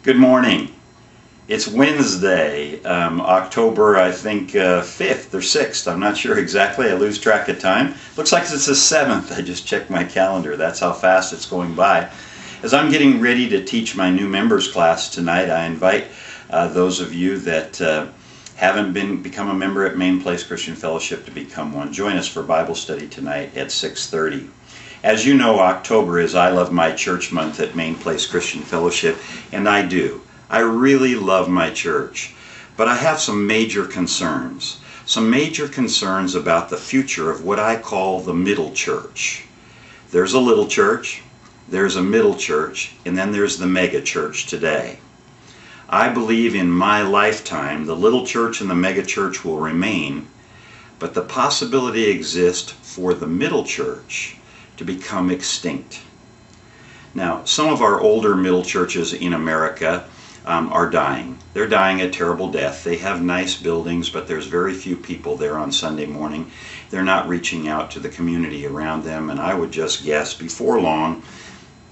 Good morning. It's Wednesday, October, I think, 5th or 6th. I'm not sure exactly. I lose track of time. Looks like it's the 7th. I just checked my calendar. That's how fast it's going by. As I'm getting ready to teach my new members class tonight, I invite those of you that haven't become a member at Main Place Christian Fellowship to become one. Join us for Bible study tonight at 6:30. As you know, October is I Love My Church month at Main Place Christian Fellowship, and I do. I really love my church, but I have some major concerns. Some major concerns about the future of what I call the middle church. There's a little church, there's a middle church, and then there's the mega church today. I believe in my lifetime the little church and the mega church will remain, but the possibility exists for the middle church to become extinct. Now, some of our older middle churches in America are dying. They're dying a terrible death. They have nice buildings, but there's very few people there on Sunday morning. They're not reaching out to the community around them, and I would just guess before long,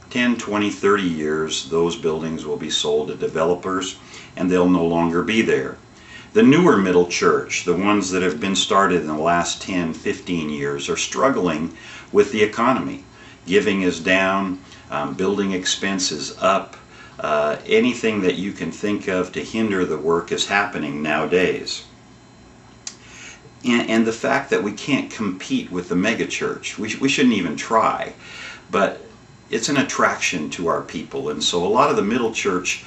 10, 20, 30 years, those buildings will be sold to developers, and they'll no longer be there. The newer middle church, the ones that have been started in the last 10, 15 years, are struggling with the economy. Giving is down, building expenses up, anything that you can think of to hinder the work is happening nowadays. And the fact that we can't compete with the megachurch, we shouldn't even try, but it's an attraction to our people, and so a lot of the middle church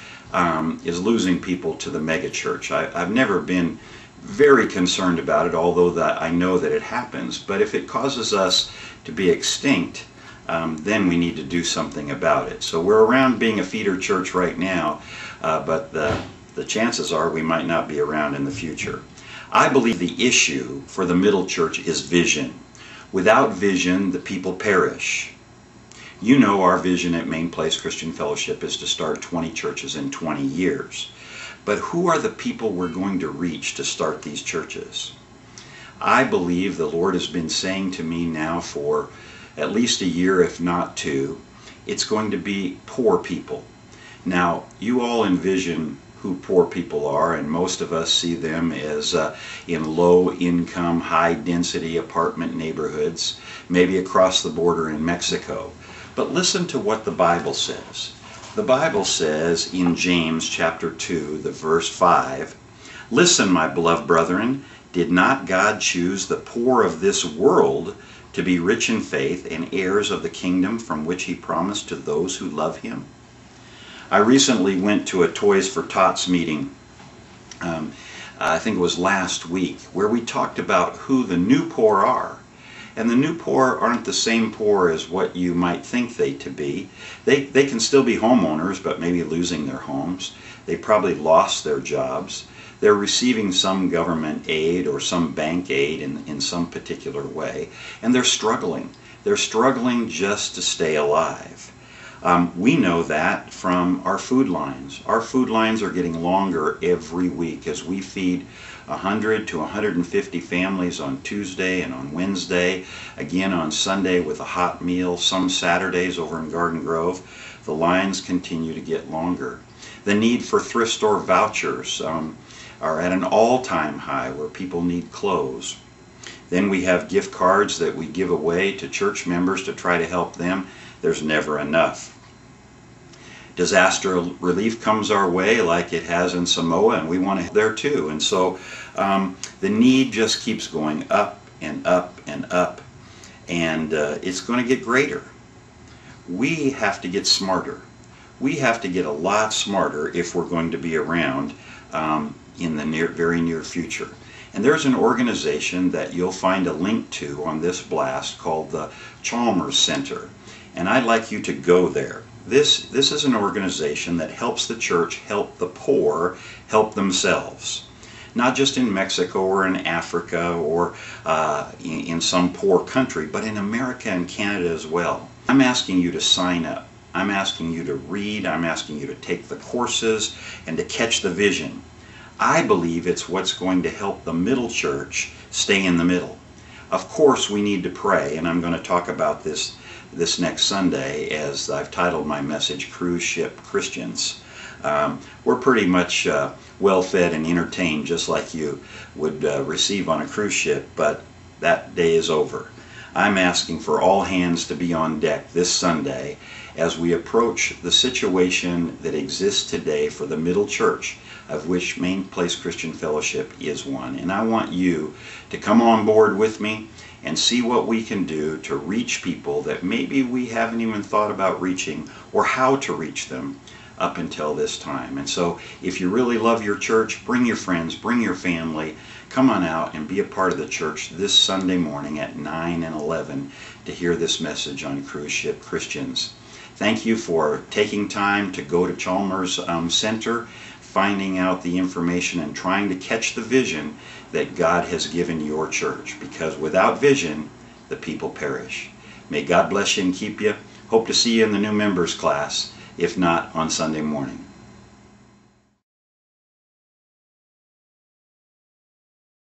is losing people to the megachurch. I've never been very concerned about it, although that I know that it happens, but if it causes us to be extinct, then we need to do something about it. So we're around being a feeder church right now, but the chances are we might not be around in the future. I believe the issue for the middle church is vision. Without vision, the people perish. You know our vision at Main Place Christian Fellowship is to start 20 churches in 20 years. But who are the people we're going to reach to start these churches? I believe the Lord has been saying to me now for at least a year, if not two, it's going to be poor people. Now, you all envision who poor people are, and most of us see them as in low-income, high-density apartment neighborhoods, maybe across the border in Mexico. But listen to what the Bible says. The Bible says in James chapter 2, the verse 5, "Listen, my beloved brethren, did not God choose the poor of this world to be rich in faith and heirs of the kingdom from which he promised to those who love him?" I recently went to a Toys for Tots meeting, I think it was last week, where we talked about who the new poor are. And the new poor aren't the same poor as what you might think they to be. They can still be homeowners, but maybe losing their homes. They probably lost their jobs. They're receiving some government aid or some bank aid in some particular way. And they're struggling. They're struggling just to stay alive. We know that from our food lines. Our food lines are getting longer every week as we feed 100 to 150 families on Tuesday and on Wednesday, again on Sunday with a hot meal, some Saturdays over in Garden Grove. The lines continue to get longer. The need for thrift store vouchers are at an all-time high where people need clothes. Then we have gift cards that we give away to church members to try to help them. There's never enough. Disaster relief comes our way like it has in Samoa, and we want to help there too. And so the need just keeps going up and up and up, and it's going to get greater. We have to get smarter. We have to get a lot smarter if we're going to be around in the very near future. And there's an organization that you'll find a link to on this blast called the Chalmers Center, and I'd like you to go there. This is an organization that helps the church help the poor help themselves. Not just in Mexico or in Africa or in some poor country, but in America and Canada as well. I'm asking you to sign up. I'm asking you to read. I'm asking you to take the courses and to catch the vision. I believe it's what's going to help the middle church stay in the middle. Of course, we need to pray, and I'm going to talk about this next Sunday as I've titled my message, Cruise Ship Christians. We're pretty much well fed and entertained just like you would receive on a cruise ship, but that day is over. I'm asking for all hands to be on deck this Sunday as we approach the situation that exists today for the middle church, of which Main Place Christian Fellowship is one. And I want you to come on board with me and see what we can do to reach people that maybe we haven't even thought about reaching, or how to reach them up until this time. And so if you really love your church, bring your friends, bring your family, come on out and be a part of the church this Sunday morning at 9 and 11 to hear this message on Cruise Ship Christians. Thank you for taking time to go to Chalmers Center, finding out the information and trying to catch the vision that God has given your church, because without vision, the people perish. May God bless you and keep you. Hope to see you in the new members class, if not on Sunday morning.